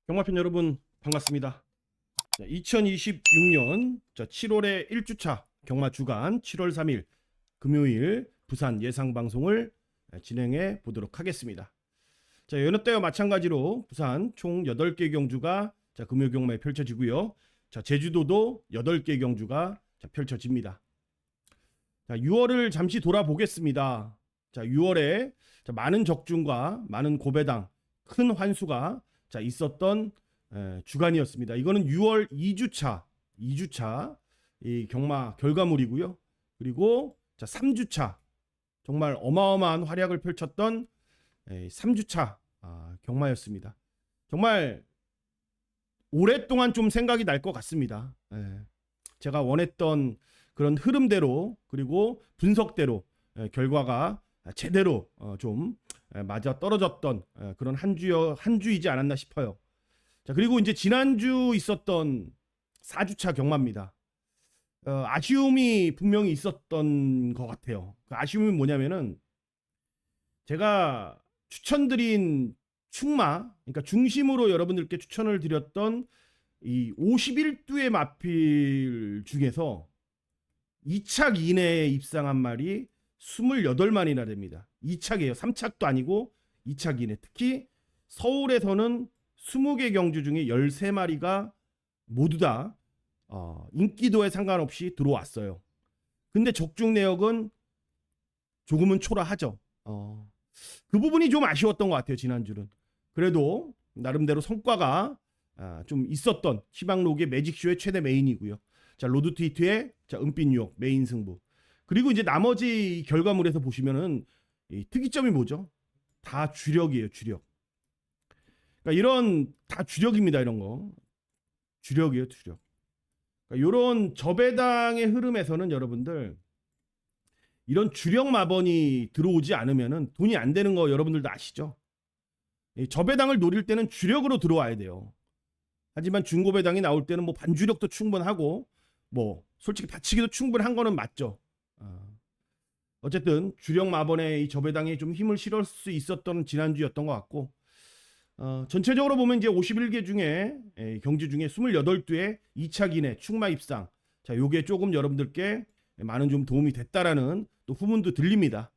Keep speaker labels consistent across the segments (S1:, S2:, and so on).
S1: 경마편 여러분 반갑습니다. 2026년 7월의 1주차 경마 주간 7월 3일 금요일 부산 예상 방송을 진행해 보도록 하겠습니다. 여느 때와 마찬가지로 부산 총 8개 경주가 금요 경마에 펼쳐지고요. 제주도도 8개 경주가 펼쳐집니다. 6월을 잠시 돌아보겠습니다. 6월에 많은 적중과 많은 고배당, 큰 환수가 있었던 주간이었습니다. 이거는 6월 2주차 이 경마 결과물이고요. 그리고 3주차 정말 어마어마한 활약을 펼쳤던 3주차 경마였습니다. 정말 오랫동안 좀 생각이 날 것 같습니다. 제가 원했던 그런 흐름대로 그리고 분석대로 결과가 제대로 좀 맞아 떨어졌던 그런 한 주이지 않았나 싶어요. 그리고 이제 지난주 있었던 4주차 경마입니다. 아쉬움이 분명히 있었던 것 같아요. 그 아쉬움이 뭐냐면은 제가 추천드린 충마, 그러니까 중심으로 여러분들께 추천을 드렸던 이 51두의 마필 중에서 2착 이내에 입상한 말이 28마리나 됩니다. 2착이에요. 3착도 아니고 2착 이내. 특히 서울에서는 20개 경주 중에 13마리가 모두 다 인기도에 상관없이 들어왔어요. 근데 적중 내역은 조금은 초라하죠. 그 부분이 좀 아쉬웠던 것 같아요. 지난주는. 그래도 나름대로 성과가 좀 있었던 희망록의 매직쇼의 최대 메인이고요. 로드트위트의 은빛 뉴욕 메인 승부. 그리고 이제 나머지 결과물에서 보시면은 이 특이점이 뭐죠? 다 주력이에요, 주력. 그러니까 이런 다 주력입니다, 이런 거. 주력이에요, 주력. 그러니까 이런 저배당의 흐름에서는 여러분들 이런 주력 마번이 들어오지 않으면은 돈이 안 되는 거 여러분들도 아시죠? 이 저배당을 노릴 때는 주력으로 들어와야 돼요. 하지만 중고배당이 나올 때는 뭐 반주력도 충분하고 뭐 솔직히 받치기도 충분한 거는 맞죠. 어쨌든 주력 마번의 이 저배당에 좀 힘을 실을 수 있었던 지난주였던 것 같고 전체적으로 보면 이제 51개 중에 경주 중에 28두의 2착 이내 충마 입상. 요게 조금 여러분들께 많은 좀 도움이 됐다라는 또 후문도 들립니다.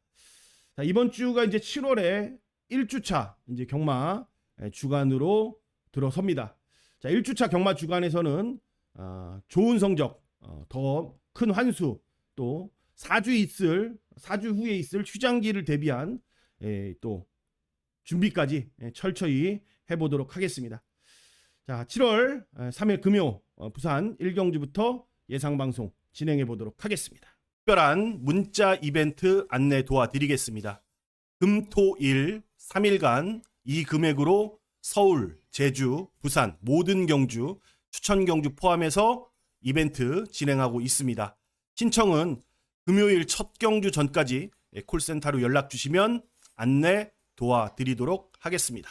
S1: 이번 주가 이제 7월에 1주차 이제 경마 주간으로 들어섭니다. 1주차 경마 주간에서는 좋은 성적, 더 큰 환수, 또 4주 후에 있을 휴장기를 대비한 또 준비까지 철저히 해보도록 하겠습니다. 7월 3일 금요 부산 1경주부터 예상방송 진행해 보도록 하겠습니다. 특별한 문자 이벤트 안내 도와드리겠습니다. 금, 토, 일 3일간 이 금액으로 서울, 제주, 부산 모든 경주, 추천 경주 포함해서 이벤트 진행하고 있습니다. 신청은 금요일 첫 경주 전까지 콜센터로 연락 주시면 안내 도와드리도록 하겠습니다.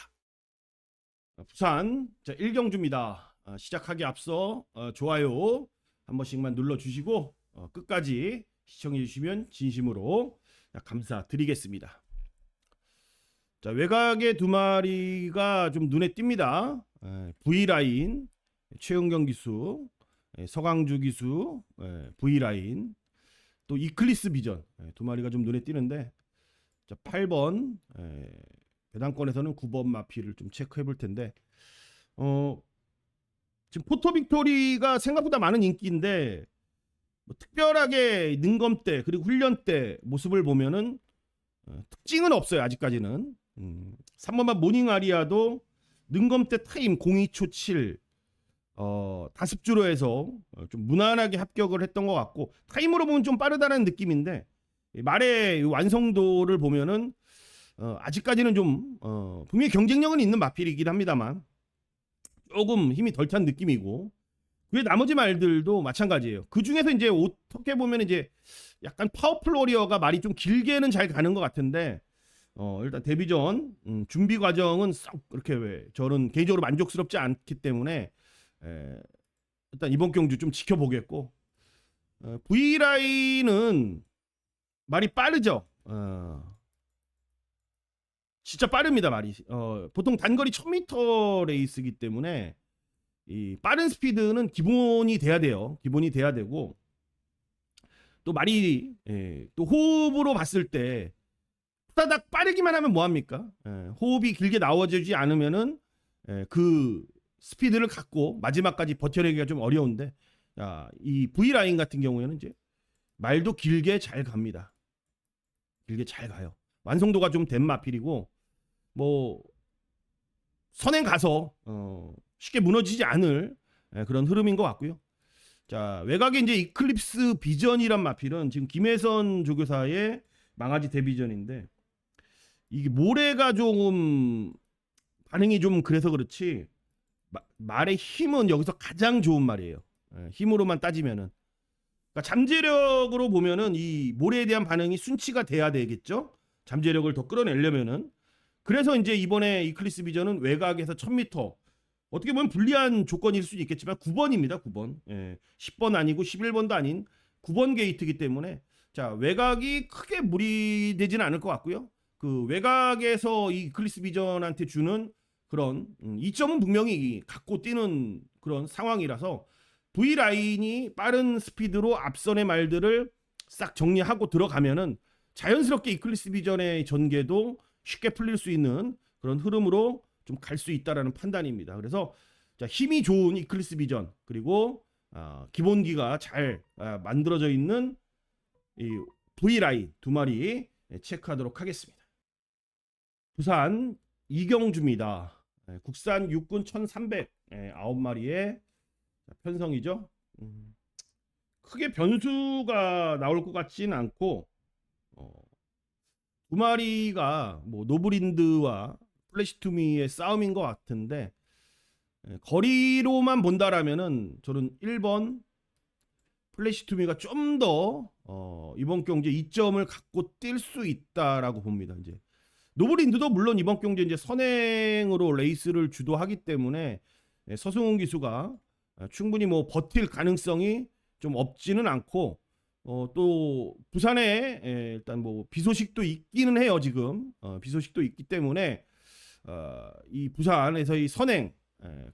S1: 부산 1경주입니다. 시작하기 앞서 좋아요 한 번씩만 눌러주시고 끝까지 시청해 주시면 진심으로 감사드리겠습니다. 외곽의 두 마리가 좀 눈에 띕니다. V라인 최은경 기수, 서강주 기수, V라인, 또 이클리스 비전 두 마리가 좀 눈에 띄는데 8번 배당권에서는 9번 마피를 좀 체크해 볼 텐데 지금 포토 빅토리가 생각보다 많은 인기인데 뭐 특별하게 능검 때 그리고 훈련 때 모습을 보면은 특징은 없어요. 아직까지는 3번만 모닝 아리아도 능검 때 타임 02초 7 다습주로 해서 좀 무난하게 합격을 했던 것 같고 타임으로 보면 좀 빠르다는 느낌인데 말의 완성도를 보면은 아직까지는 좀 분명히 경쟁력은 있는 마필이긴 합니다만 조금 힘이 덜 찬 느낌이고 그 나머지 말들도 마찬가지예요. 그 중에서 이제 어떻게 보면 이제 약간 파워풀 워리어가 말이 좀 길게는 잘 가는 것 같은데 일단 데뷔전 준비 과정은 썩 그렇게 저는 개인적으로 만족스럽지 않기 때문에 일단 이번 경주 좀 지켜보겠고 V라인은 말이 빠르죠. 진짜 빠릅니다 말이. 보통 단거리 1000m 레이스이기 때문에 이 빠른 스피드는 기본이 돼야 돼요. 기본이 돼야 되고 또 말이 또 호흡으로 봤을 때 후다닥 빠르기만 하면 뭐 합니까? 호흡이 길게 나와주지 않으면은 그 스피드를 갖고 마지막까지 버텨내기가 좀 어려운데 이 V 라인 같은 경우에는 이제 말도 길게 잘 갑니다. 길게 잘 가요. 완성도가 좀 된 마필이고 뭐 선행 가서 쉽게 무너지지 않을 그런 흐름인 것 같고요. 자, 외곽에 이제 이클립스 비전이란 마필은 지금 김혜선 조교사의 망아지 데비전인데 이게 모래가 조금 반응이 좀 그래서 그렇지 말의 힘은 여기서 가장 좋은 말이에요. 힘으로만 따지면은 그러니까 잠재력으로 보면은 이 모래에 대한 반응이 순치가 돼야 되겠죠. 잠재력을 더 끌어내려면은 그래서 이제 이번에 이클립스 비전은 외곽에서 1000m 어떻게 보면 불리한 조건일 수도 있겠지만 9번입니다. 9번. 10번 아니고 11번도 아닌 9번 게이트이기 때문에 자, 외곽이 크게 무리되지는 않을 것 같고요. 그 외곽에서 이 이클립스 비전한테 주는 그런 이점은 분명히 갖고 뛰는 그런 상황이라서 V 라인이 빠른 스피드로 앞선의 말들을 싹 정리하고 들어가면은 자연스럽게 이클립스 비전의 전개도 쉽게 풀릴 수 있는 그런 흐름으로 좀 갈 수 있다라는 판단입니다. 그래서 자, 힘이 좋은 이클립스 비전 그리고 기본기가 잘 만들어져 있는 이 V 라인 두 마리 체크하도록 하겠습니다. 부산 이경주입니다. 국산 육군 1300 9마리의 편성이죠. 크게 변수가 나올 것 같지는 않고 두 마리가 뭐 노브린드와 플래시투미의 싸움인 것 같은데 거리로만 본다라면은 저는 1번 플래시투미가 좀 더 이번 경기에 이점을 갖고 뛸 수 있다라고 봅니다. 이제 노브린드도 물론 이번 경기에 이제 선행으로 레이스를 주도하기 때문에 서승훈 기수가 충분히 뭐 버틸 가능성이 좀 없지는 않고 또 부산에 일단 뭐 비 소식도 있기는 해요. 지금 비 소식도 있기 때문에 이 부산에서의 선행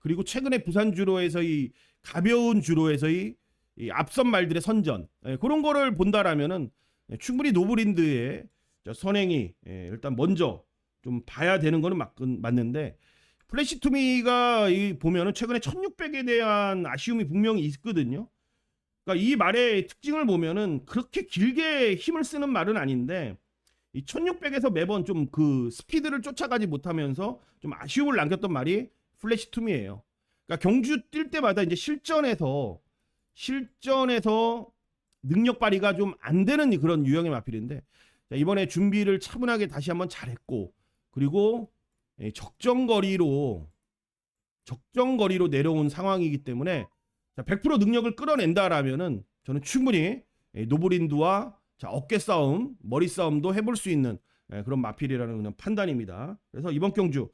S1: 그리고 최근에 부산 주로에서의 가벼운 주로에서의 이 앞선 말들의 선전 그런 거를 본다라면은 충분히 노브린드의 선행이 일단 먼저 좀 봐야 되는 거는 맞는데 플래시투미가 보면은 최근에 1600에 대한 아쉬움이 분명히 있거든요. 그러니까 이 말의 특징을 보면은 그렇게 길게 힘을 쓰는 말은 아닌데 이 1600에서 매번 좀 그 스피드를 쫓아가지 못하면서 좀 아쉬움을 남겼던 말이 플래시투미예요. 그러니까 경주 뛸 때마다 이제 실전에서 능력 발휘가 좀 안 되는 그런 유형의 마필인데 이번에 준비를 차분하게 다시 한번 잘했고 그리고 적정거리로 내려온 상황이기 때문에 100% 능력을 끌어낸다라면은 저는 충분히 노브린드와 어깨 싸움, 머리 싸움도 해볼 수 있는 그런 마필이라는 그냥 판단입니다. 그래서 이번 경주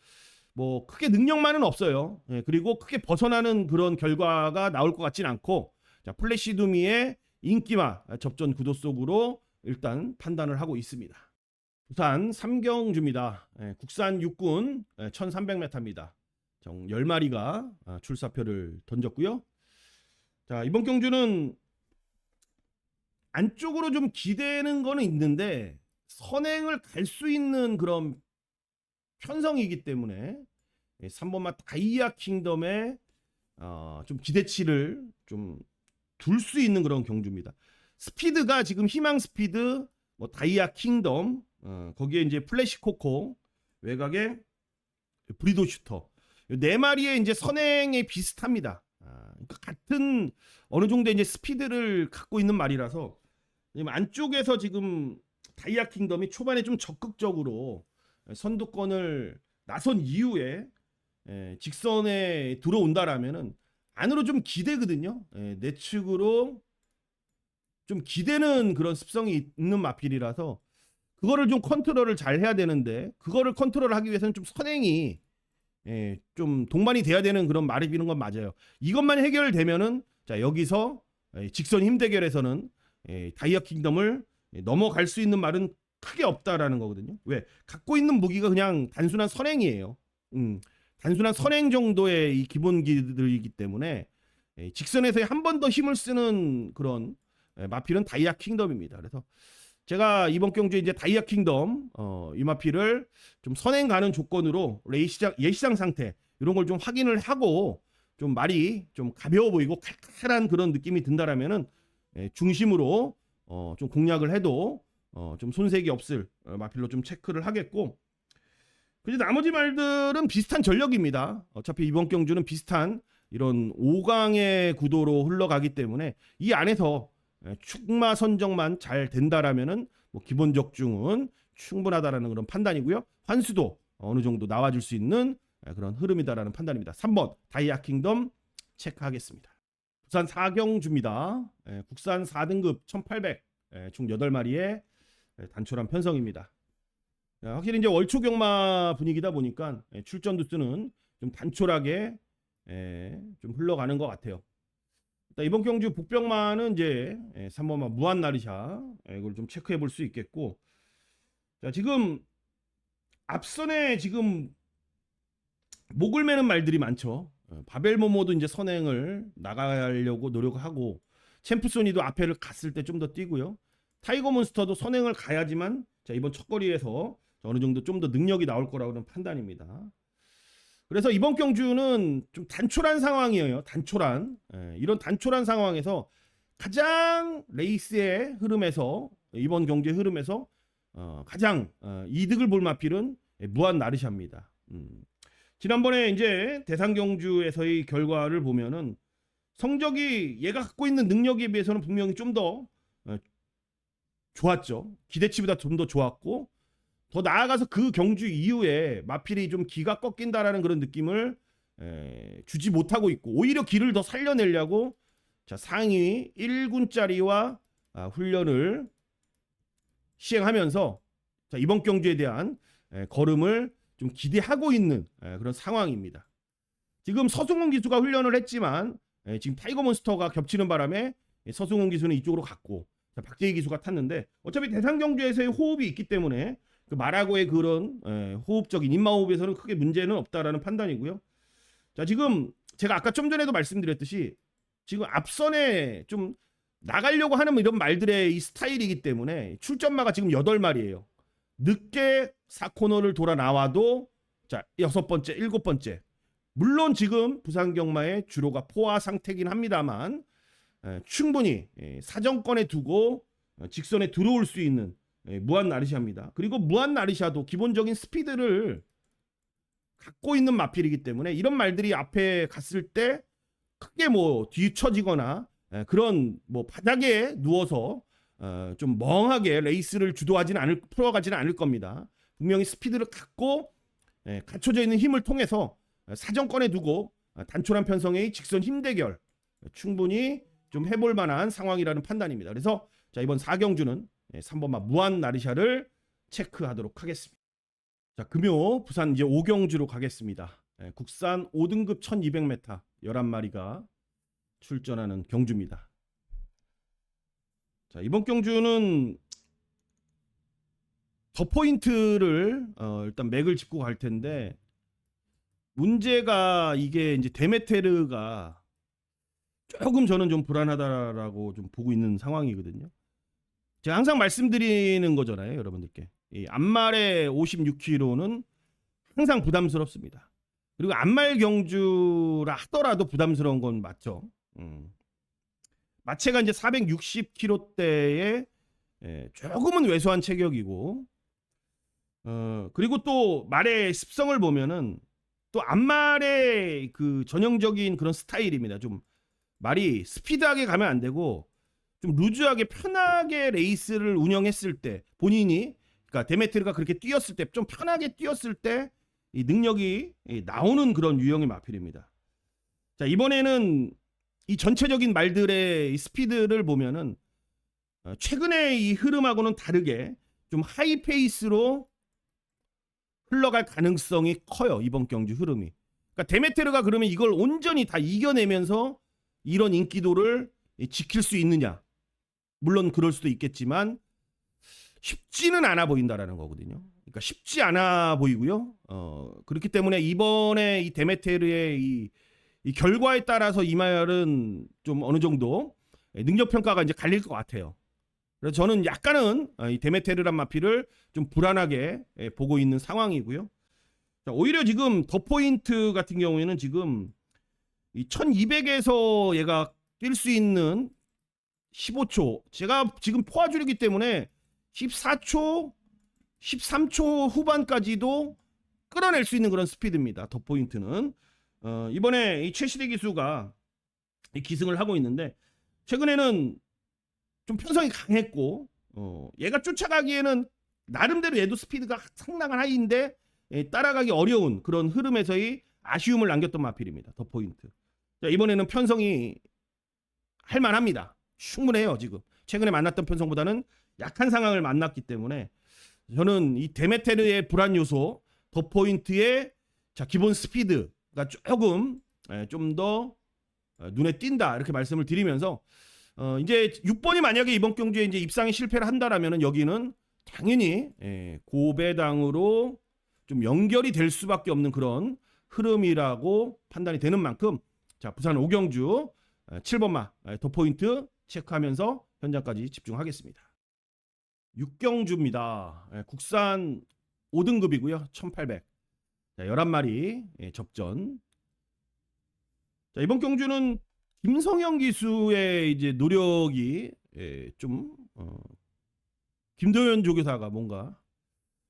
S1: 뭐 크게 능력만은 없어요. 그리고 크게 벗어나는 그런 결과가 나올 것 같진 않고 플래시두미의 인기마 접전 구도 속으로 일단 판단을 하고 있습니다. 부산 삼경주입니다. 국산 육군 1300m입니다. 정 10마리가 출사표를 던졌고요. 자, 이번 경주는 안쪽으로 좀 기대는 거는 있는데 선행을 갈 수 있는 그런 편성이기 때문에 3번마 다이아 킹덤에 좀 기대치를 좀 둘 수 있는 그런 경주입니다. 스피드가 지금 희망 스피드, 뭐 다이아 킹덤, 거기에 이제 플래시 코코, 외곽에 브리도 슈터, 네 마리의 이제 선행에 비슷합니다. 그러니까 같은 어느 정도 이제 스피드를 갖고 있는 말이라서 안쪽에서 지금 다이아 킹덤이 초반에 좀 적극적으로 선두권을 나선 이후에 직선에 들어온다라면은 안으로 좀 기대거든요. 내측으로 좀 기대는 그런 습성이 있는 마필이라서 그거를 좀 컨트롤을 잘 해야 되는데 그거를 컨트롤하기 위해서는 좀 선행이 좀 동반이 돼야 되는 그런 말이 비는 건 맞아요. 이것만 해결되면은 자 여기서 직선 힘 대결에서는 다이아 킹덤을 넘어갈 수 있는 말은 크게 없다라는 거거든요. 왜? 갖고 있는 무기가 그냥 단순한 선행이에요. 단순한 선행 정도의 이 기본기들이기 때문에 직선에서 한 번 더 힘을 쓰는 그런 마필은 다이아 킹덤입니다. 그래서 제가 이번 경주에 이제 다이아 킹덤 이 마필을 좀 선행 가는 조건으로 예시장 상태 이런 걸 좀 확인을 하고 좀 말이 좀 가벼워 보이고 칼칼한 그런 느낌이 든다라면은 중심으로 좀 공략을 해도 좀 손색이 없을 마필로 좀 체크를 하겠고, 그리고 나머지 말들은 비슷한 전력입니다. 어차피 이번 경주는 비슷한 이런 5강의 구도로 흘러가기 때문에 이 안에서 축마 선정만 잘 된다라면은 뭐 기본적 중은 충분하다라는 그런 판단이고요. 환수도 어느 정도 나와줄 수 있는 그런 흐름이다라는 판단입니다. 3번 다이아 킹덤 체크하겠습니다. 부산 4경주입니다. 국산 4등급 1800 총 8마리의 단촐한 편성입니다. 확실히 이제 월초 경마 분위기다 보니까 출전 두수는 좀 단촐하게 좀 흘러가는 것 같아요. 이번 경주 복병마는 이제 3번마 무한 나리샤 이걸 좀 체크해 볼 수 있겠고, 자 지금 앞선에 지금 목을 매는 말들이 많죠. 바벨모모도 이제 선행을 나가려고 노력하고, 챔프소니도 앞에를 갔을 때 좀 더 뛰고요. 타이거 몬스터도 선행을 가야지만 자 이번 첫 거리에서 어느 정도 좀 더 능력이 나올 거라고는 판단입니다. 그래서 이번 경주는 좀 단촐한 상황이에요. 단촐한 이런 단촐한 상황에서 가장 레이스의 흐름에서 이번 경주의 흐름에서 가장 이득을 볼 마필은 무한 나르샤입니다. 지난번에 이제 대상 경주에서의 결과를 보면은 성적이 얘가 갖고 있는 능력에 비해서는 분명히 좀 더 좋았죠. 기대치보다 좀 더 좋았고, 더 나아가서 그 경주 이후에 마필이 좀 기가 꺾인다라는 그런 느낌을 주지 못하고 있고, 오히려 기를 더 살려내려고 자 상위 1군짜리와 훈련을 시행하면서 자 이번 경주에 대한 걸음을 좀 기대하고 있는 그런 상황입니다. 지금 서승훈 기수가 훈련을 했지만 지금 타이거 몬스터가 겹치는 바람에 서승훈 기수는 이쪽으로 갔고, 자, 박재희 기수가 탔는데 어차피 대상 경주에서의 호흡이 있기 때문에 그 말하고의 그런 호흡적인 인마호흡에서는 크게 문제는 없다라는 판단이고요. 자 지금 제가 아까 좀 전에도 말씀드렸듯이 지금 앞선에 좀 나가려고 하는 이런 말들의 이 스타일이기 때문에 출전마가 지금 8마리예요. 늦게 4코너를 돌아 나와도 자 6번째, 7번째. 물론 지금 부산경마의 주로가 포화 상태긴 합니다만 충분히 사정권에 두고 직선에 들어올 수 있는 무한 나르샤입니다. 그리고 무한 나르샤도 기본적인 스피드를 갖고 있는 마필이기 때문에 이런 말들이 앞에 갔을 때 크게 뭐 뒤처지거나 그런 뭐 바닥에 누워서 좀 멍하게 레이스를 풀어가지는 않을 겁니다. 분명히 스피드를 갖고 갖춰져 있는 힘을 통해서 사정권에 두고 단촐한 편성의 직선 힘 대결 충분히 좀 해볼 만한 상황이라는 판단입니다. 그래서 자 이번 4경주는 3번마 무한 나르샤를 체크하도록 하겠습니다. 자 금요 부산 이제 5경주로 가겠습니다. 국산 5등급 1200m 11마리가 출전하는 경주입니다. 자 이번 경주는 더 포인트를 일단 맥을 짚고 갈 텐데, 문제가 이게 이제 데메테르가 조금 저는 좀 불안하다라고 좀 보고 있는 상황이거든요. 제가 항상 말씀드리는 거잖아요, 여러분들께. 이 앞말의 56kg는 항상 부담스럽습니다. 그리고 앞말 경주라 하더라도 부담스러운 건 맞죠. 마체가 이제 460kg대에 조금은 왜소한 체격이고, 그리고 또 말의 습성을 보면은 또 앞말의 그 전형적인 그런 스타일입니다. 좀 말이 스피드하게 가면 안 되고 좀 루즈하게 편하게 레이스를 운영했을 때 본인이, 그러니까 데메트르가 그렇게 뛰었을 때 좀 편하게 뛰었을 때 이 능력이 나오는 그런 유형의 마필입니다. 자 이번에는 이 전체적인 말들의 이 스피드를 보면은 최근의 이 흐름하고는 다르게 좀 하이 페이스로 흘러갈 가능성이 커요. 이번 경주 흐름이. 그러니까 데메테르가 그러면 이걸 온전히 다 이겨내면서 이런 인기도를 지킬 수 있느냐? 물론 그럴 수도 있겠지만 쉽지는 않아 보인다라는 거거든요. 그러니까 쉽지 않아 보이고요. 그렇기 때문에 이번에 이 데메테르의 이 결과에 따라서 이 말은 좀 어느 정도 능력 평가가 이제 갈릴 것 같아요. 그래서 저는 약간은 이 데메테르란 마필을 좀 불안하게 보고 있는 상황이고요. 자, 오히려 지금 더 포인트 같은 경우에는 지금 이 1200에서 얘가 뛸 수 있는 15초. 제가 지금 포화줄이기 때문에 14초, 13초 후반까지도 끌어낼 수 있는 그런 스피드입니다. 더 포인트는. 이번에 이 최시대 기수가 이 기승을 하고 있는데 최근에는 좀 편성이 강했고 얘가 쫓아가기에는 나름대로 얘도 스피드가 상당한 하이인데 따라가기 어려운 그런 흐름에서의 아쉬움을 남겼던 마필입니다. 더 포인트. 자, 이번에는 편성이 할만합니다. 충분해요. 지금 최근에 만났던 편성보다는 약한 상황을 만났기 때문에 저는 이 데메테르의 불안 요소, 더 포인트의 자 기본 스피드가 조금 좀 더 눈에 띈다 이렇게 말씀을 드리면서 이제 6번이 만약에 이번 경주에 이제 입상에 실패를 한다라면은 여기는 당연히 고배당으로 좀 연결이 될 수밖에 없는 그런 흐름이라고 판단이 되는 만큼 자 부산 오경주 7번마 더 포인트 체크하면서 현장까지 집중하겠습니다. 6경주입니다. 국산 5등급이고요. 1800. 자, 11마리 접전. 자, 이번 경주는 김성현 기수의 이제 노력이 좀 김도현 조교사가 뭔가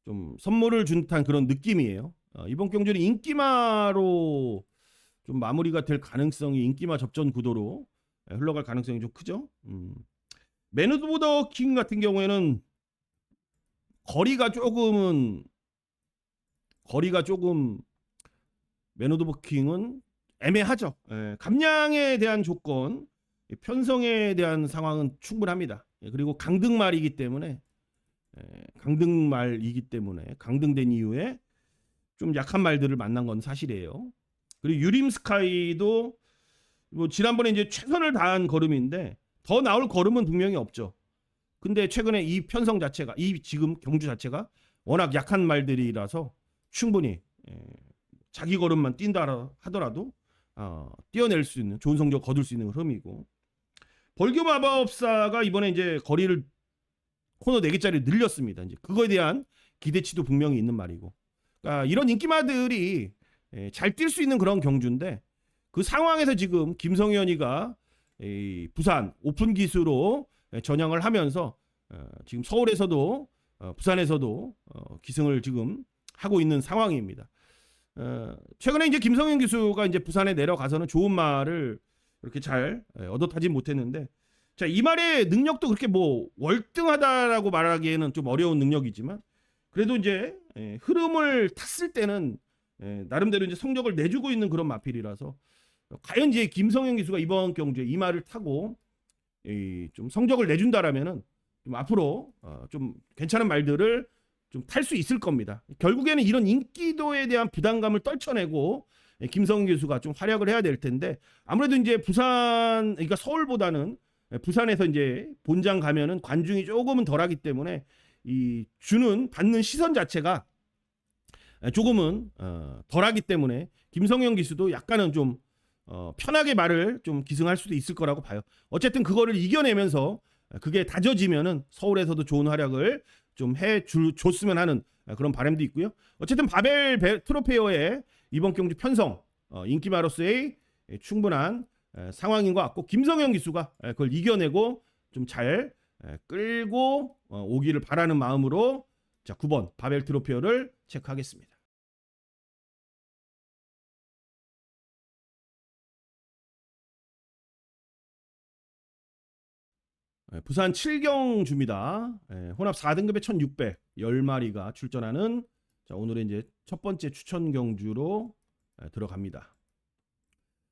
S1: 좀 선물을 준 듯한 그런 느낌이에요. 이번 경주는 인기마로 좀 마무리가 될 가능성이 인기마 접전 구도로 흘러갈 가능성이 좀 크죠. 맨 오브 더 킹 같은 경우에는 거리가 조금 맨 오브 더 킹은 애매하죠. 감량에 대한 조건, 편성에 대한 상황은 충분합니다. 그리고 강등말이기 때문에 강등된 이후에 좀 약한 말들을 만난 건 사실이에요. 그리고 유림 스카이도 뭐 지난번에 이제 최선을 다한 걸음인데 더 나올 걸음은 분명히 없죠. 근데 최근에 이 편성 자체가 이 지금 경주 자체가 워낙 약한 말들이라서 충분히 자기 걸음만 뛴다 하더라도 뛰어낼 수 있는 좋은 성적 거둘 수 있는 흐름이고 벌교 마법사가 이번에 이제 거리를 코너 4개짜리 늘렸습니다. 이제 그거에 대한 기대치도 분명히 있는 말이고 그러니까 이런 인기마들이 잘 뛸 수 있는 그런 경주인데 그 상황에서 지금 김성현이가 부산 오픈 기수로 전향을 하면서 지금 서울에서도 부산에서도 기승을 지금 하고 있는 상황입니다. 최근에 이제 김성현 기수가 이제 부산에 내려가서는 좋은 말을 이렇게 잘 얻어 타지 못했는데 자, 이 말의 능력도 그렇게 뭐 월등하다라고 말하기에는 좀 어려운 능력이지만 그래도 이제 흐름을 탔을 때는 나름대로 이제 성적을 내주고 있는 그런 마필이라서 과연 이제 김성현 기수가 이번 경주에 이 말을 타고 좀 성적을 내준다라면은 좀 앞으로 좀 괜찮은 말들을 좀 탈 수 있을 겁니다. 결국에는 이런 인기도에 대한 부담감을 떨쳐내고 김성현 기수가 좀 활약을 해야 될 텐데 아무래도 이제 부산 그러니까 서울보다는 부산에서 이제 본장 가면은 관중이 조금은 덜하기 때문에 이 주는 받는 시선 자체가 조금은 덜하기 때문에 김성현 기수도 약간은 좀 편하게 말을 좀 기승할 수도 있을 거라고 봐요. 어쨌든 그거를 이겨내면서 그게 다져지면은 서울에서도 좋은 활약을 좀 해줬으면 하는 그런 바람도 있고요. 어쨌든 바벨 트로페어의 이번 경주 편성 인기마로서의 충분한 상황인 것 같고 김성현 기수가 그걸 이겨내고 좀 잘 끌고 오기를 바라는 마음으로 자 9번 바벨 트로페어를 체크하겠습니다. 부산 7경주입니다. 혼합 4등급에 1600 10마리가 출전하는 자, 오늘의 이제 첫 번째 추천 경주로 들어갑니다.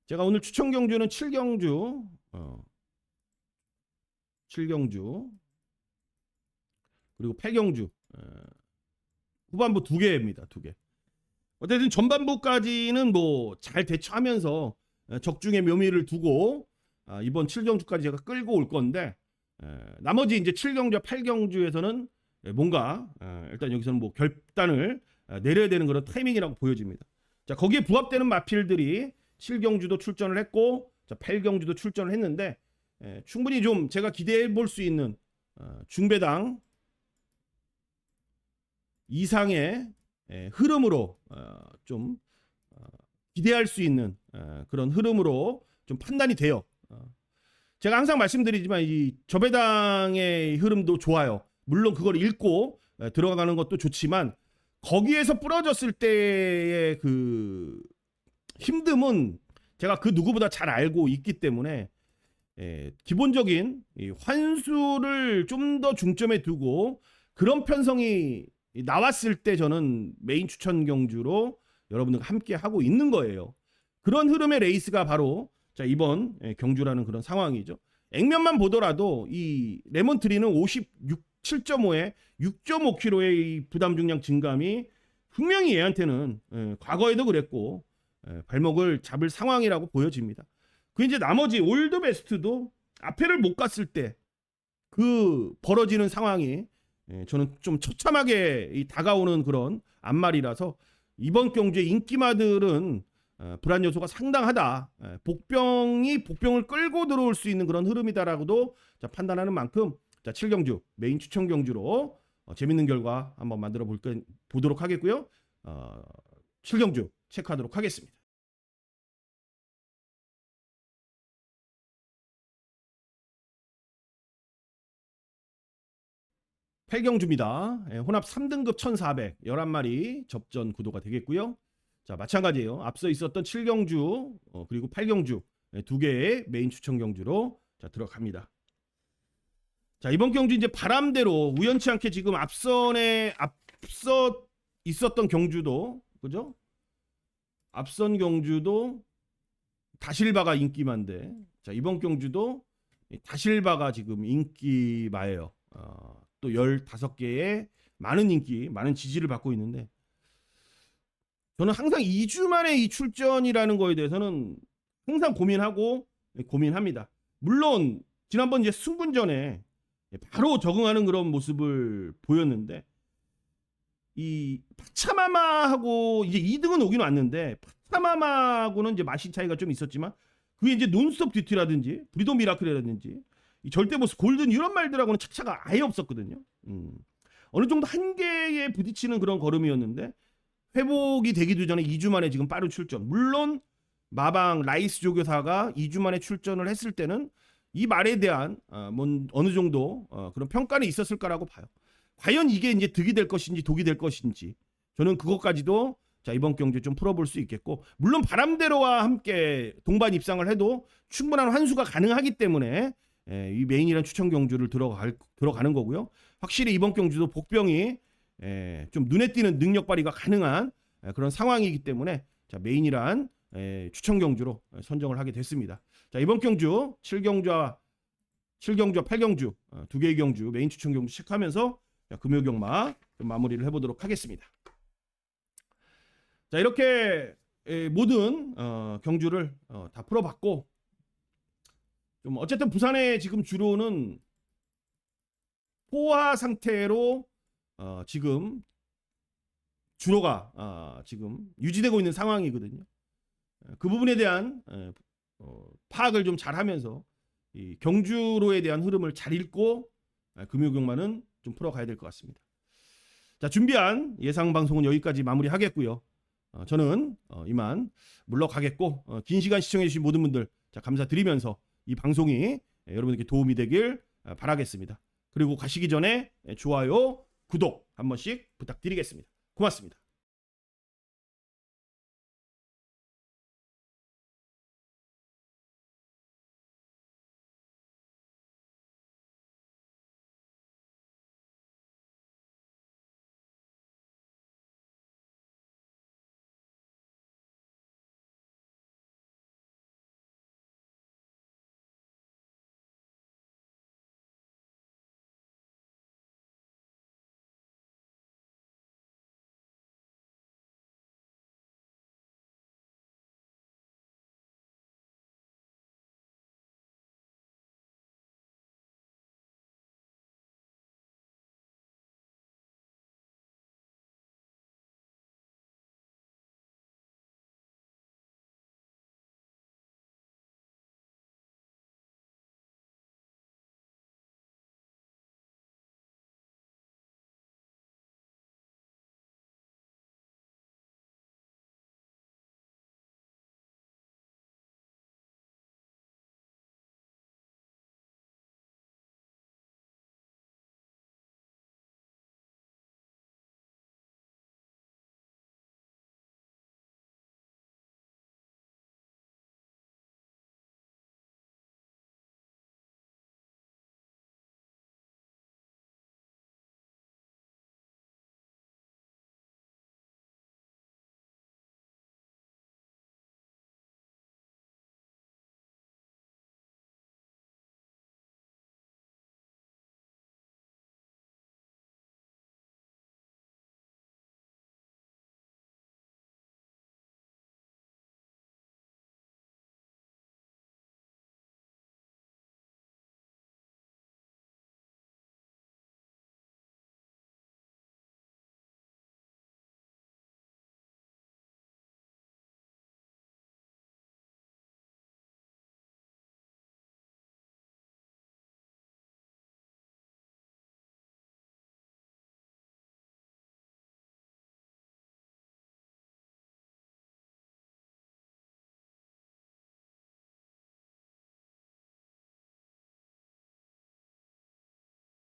S1: 제가 오늘 추천 경주는 7경주 7경주 그리고 8경주 후반부 2개입니다. 2개. 어쨌든 전반부까지는 뭐 잘 대처하면서 적중의 묘미를 두고 이번 7경주까지 제가 끌고 올 건데 나머지 이제 7경주와 8경주에서는 뭔가 일단 여기서는 뭐 결단을 내려야 되는 그런 타이밍이라고 보여집니다. 자, 거기에 부합되는 마필들이 7경주도 출전을 했고, 자, 8경주도 출전을 했는데, 충분히 좀 제가 기대해 볼 수 있는 중배당 이상의 흐름으로 좀 기대할 수 있는 그런 흐름으로 좀 판단이 돼요. 제가 항상 말씀드리지만 이 저배당의 흐름도 좋아요. 물론 그걸 읽고 들어가는 것도 좋지만 거기에서 부러졌을 때의 그 힘듦은 제가 그 누구보다 잘 알고 있기 때문에 기본적인 이 환수를 좀 더 중점에 두고 그런 편성이 나왔을 때 저는 메인 추천 경주로 여러분들과 함께 하고 있는 거예요. 그런 흐름의 레이스가 바로 자, 이번 경주라는 그런 상황이죠. 액면만 보더라도 이 레몬트리는 7.5에 6.5kg의 이 부담 중량 증감이 분명히 얘한테는 과거에도 그랬고 발목을 잡을 상황이라고 보여집니다. 그 이제 나머지 올드 베스트도 앞에를 못 갔을 때 그 벌어지는 상황이 저는 좀 처참하게 다가오는 그런 앞말이라서 이번 경주의 인기마들은 불안 요소가 상당하다. 복병을 끌고 들어올 수 있는 그런 흐름이다라고도 판단하는 만큼 자, 7경주 메인 추천 경주로 재밌는 결과 한번 만들어 보도록 하겠고요. 7경주 체크하도록 하겠습니다. 8경주입니다. 혼합 3등급 1400 11마리 접전 구도가 되겠고요. 자, 마찬가지예요. 앞서 있었던 7경주 그리고 8경주 두 개의 메인 추천 경주로 자, 들어갑니다. 자, 이번 경주 이제 바람대로 우연치 않게 지금 앞서 있었던 경주도 그죠? 앞선 경주도 다실바가 인기만데 자, 이번 경주도 다실바가 지금 인기마예요. 또 15개의 많은 인기, 많은 지지를 받고 있는데 저는 항상 2주 만에 이 출전이라는 거에 대해서는 항상 고민합니다. 물론 지난번 이제 승분전에 바로 적응하는 그런 모습을 보였는데 이 파차마마하고 이제 2등은 오긴 왔는데 파차마마하고는 이제 맛이 차이가 좀 있었지만 그게 이제 논스톱 듀티라든지 브리도 미라클이라든지 이 절대보스 골든 이런 말들하고는 차차가 아예 없었거든요. 어느 정도 한계에 부딪히는 그런 걸음이었는데 회복이 되기도 전에 2주 만에 지금 빠른 출전. 물론 마방 라이스 조교사가 2주 만에 출전을 했을 때는 이 말에 대한 어느 정도 그런 평가는 있었을 거라고 봐요. 과연 이게 이제 득이 될 것인지 독이 될 것인지 저는 그것까지도 자, 이번 경주에 좀 풀어볼 수 있겠고 물론 바람대로와 함께 동반 입상을 해도 충분한 환수가 가능하기 때문에 이 메인이란 추천 경주를 들어가는 거고요. 확실히 이번 경주도 복병이 좀 눈에 띄는 능력 발휘가 가능한 그런 상황이기 때문에 자, 메인이란 추천 경주로 선정을 하게 됐습니다. 자, 이번 경주 7경주와 8경주 두 개의 경주 메인 추천 경주 체크하면서 금요경마 마무리를 해보도록 하겠습니다. 자, 이렇게 모든 경주를 다 풀어봤고 좀 어쨌든 부산에 지금 주로는 포화 상태로 지금 주로가 지금 유지되고 있는 상황이거든요. 그 부분에 대한 파악을 좀 잘하면서 이 경주로에 대한 흐름을 잘 읽고 금요경마는 좀 풀어가야 될 것 같습니다. 자, 준비한 예상 방송은 여기까지 마무리하겠고요. 저는 이만 물러가겠고 긴 시간 시청해주신 모든 분들 자, 감사드리면서 이 방송이 여러분에게 도움이 되길 바라겠습니다. 그리고 가시기 전에 좋아요, 구독 한 번씩 부탁드리겠습니다. 고맙습니다.